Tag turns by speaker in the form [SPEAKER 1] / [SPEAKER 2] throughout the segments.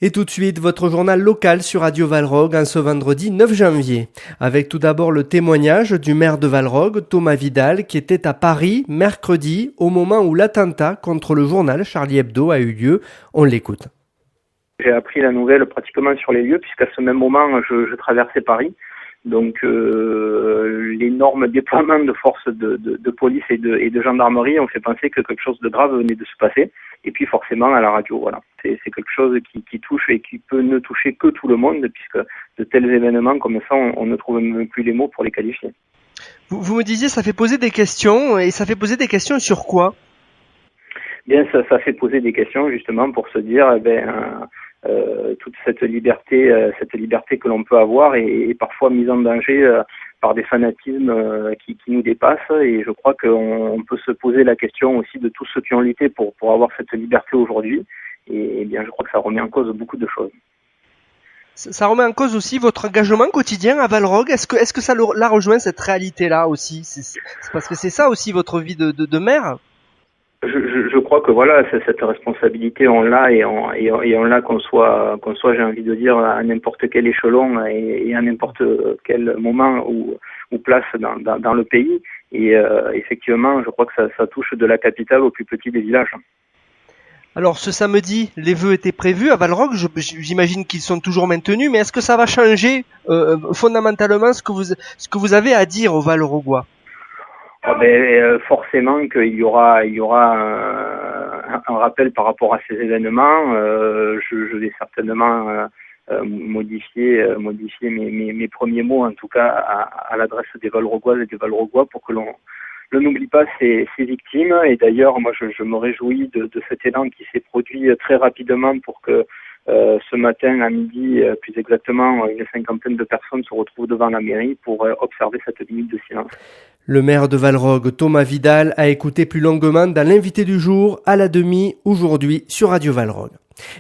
[SPEAKER 1] Et tout de suite, votre journal local sur Radio Valrog en ce vendredi 9 janvier. Avec tout d'abord le témoignage du maire de Valrog, Thomas Vidal, qui était à Paris mercredi au moment où l'attentat contre le journal Charlie Hebdo a eu lieu. On l'écoute.
[SPEAKER 2] J'ai appris la nouvelle pratiquement sur les lieux puisqu'à ce même moment, je traversais Paris. Donc l'énorme déploiement de forces de police et de gendarmerie ont fait penser que quelque chose de grave venait de se passer. Et puis forcément à la radio, voilà. C'est quelque chose qui touche et qui peut ne toucher que tout le monde, puisque de tels événements comme ça, on ne trouve même plus les mots pour les qualifier.
[SPEAKER 1] Vous me disiez, ça fait poser des questions, et ça fait poser des questions sur quoi ?
[SPEAKER 2] Bien, ça fait poser des questions justement pour se dire, toute cette liberté que l'on peut avoir est parfois mise en danger par des fanatismes qui nous dépassent, et je crois qu'on peut se poser la question aussi de tous ceux qui ont lutté pour avoir cette liberté aujourd'hui, et bien je crois que ça remet en cause beaucoup de choses.
[SPEAKER 1] Ça remet en cause aussi votre engagement quotidien à Valrog. Est-ce que ça la rejoint, cette réalité-là aussi ? C'est parce que c'est ça aussi votre vie de maire ?
[SPEAKER 2] Je crois que voilà, cette responsabilité on l'a et on l'a qu'on soit, j'ai envie de dire, à n'importe quel échelon et à n'importe quel moment ou place dans le pays. Et effectivement, je crois que ça touche de la capitale au plus petit des villages.
[SPEAKER 1] Alors ce samedi, les vœux étaient prévus à Valrog. J'imagine qu'ils sont toujours maintenus, mais est-ce que ça va changer fondamentalement ce que vous avez à dire aux Valrogois ?
[SPEAKER 2] Forcément qu'il y aura un rappel par rapport à ces événements. Je vais certainement modifier mes premiers mots, en tout cas à l'adresse des Valrogoises et des Valrogois, pour que l'on n'oublie pas ces victimes. Et d'ailleurs, moi je me réjouis de cet élan qui s'est produit très rapidement pour que ce matin à midi, plus exactement, une cinquantaine de personnes se retrouvent devant la mairie pour observer cette minute de silence.
[SPEAKER 1] Le maire de Valrog, Thomas Vidal, a écouté plus longuement dans l'invité du jour à la demi aujourd'hui sur Radio Valrog.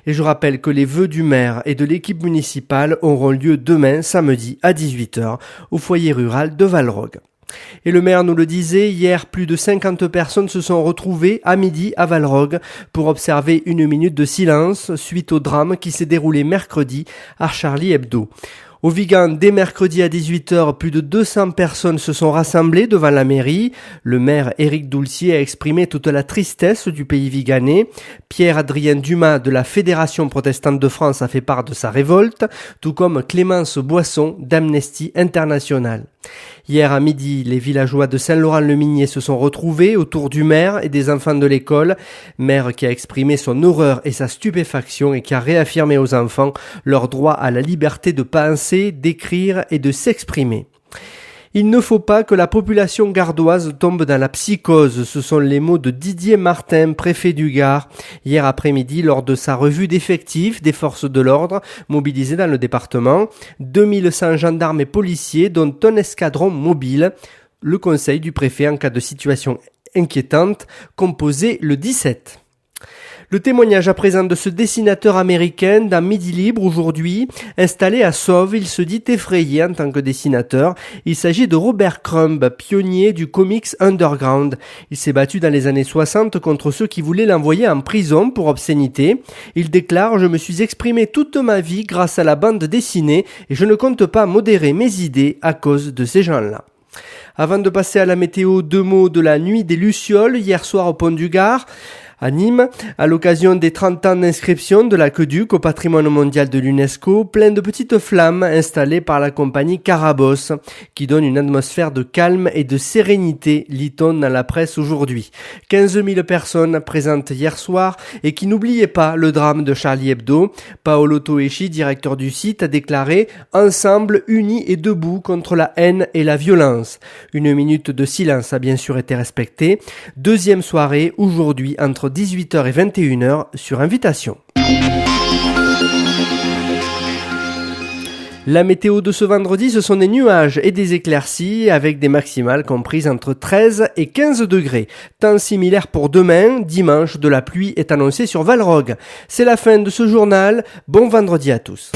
[SPEAKER 1] Et je rappelle que les vœux du maire et de l'équipe municipale auront lieu demain, samedi, à 18h, au foyer rural de Valrog. Et le maire nous le disait, hier, plus de 50 personnes se sont retrouvées à midi à Valrog pour observer une minute de silence suite au drame qui s'est déroulé mercredi à Charlie Hebdo. Au Vigan, dès mercredi à 18h, plus de 200 personnes se sont rassemblées devant la mairie. Le maire Éric Doulcier a exprimé toute la tristesse du pays viganais. Pierre-Adrien Dumas de la Fédération protestante de France a fait part de sa révolte, tout comme Clémence Boisson d'Amnesty International. Hier à midi, les villageois de Saint-Laurent-le-Minier se sont retrouvés autour du maire et des enfants de l'école. Maire qui a exprimé son horreur et sa stupéfaction et qui a réaffirmé aux enfants leur droit à la liberté de penser, d'écrire et de s'exprimer. Il ne faut pas que la population gardoise tombe dans la psychose. Ce sont les mots de Didier Martin, préfet du Gard, hier après-midi lors de sa revue d'effectifs des forces de l'ordre mobilisées dans le département. 2100 gendarmes et policiers, dont un escadron mobile. Le conseil du préfet en cas de situation inquiétante, composé le 17. Le témoignage à présent de ce dessinateur américain dans Midi Libre aujourd'hui. Installé à Sauve, il se dit effrayé en tant que dessinateur. Il s'agit de Robert Crumb, pionnier du comics underground. Il s'est battu dans les années 60 contre ceux qui voulaient l'envoyer en prison pour obscénité. Il déclare « Je me suis exprimé toute ma vie grâce à la bande dessinée et je ne compte pas modérer mes idées à cause de ces gens-là ». Avant de passer à la météo, 2 mots de la nuit des Lucioles hier soir au Pont du Gard. À Nîmes, à l'occasion des 30 ans d'inscription de l'aqueduc au patrimoine mondial de l'UNESCO, plein de petites flammes installées par la compagnie Carabosse, qui donne une atmosphère de calme et de sérénité, lit-on dans la presse aujourd'hui. 15 000 personnes présentes hier soir et qui n'oubliaient pas le drame de Charlie Hebdo. Paolo Toeschi, directeur du site, a déclaré « Ensemble, unis et debout contre la haine et la violence ». Une minute de silence a bien sûr été respectée. Deuxième soirée, aujourd'hui, entre 18h et 21h sur invitation. La météo de ce vendredi, ce sont des nuages et des éclaircies avec des maximales comprises entre 13 et 15 degrés. Temps similaire pour demain, dimanche, de la pluie est annoncée sur Valrog. C'est la fin de ce journal. Bon vendredi à tous.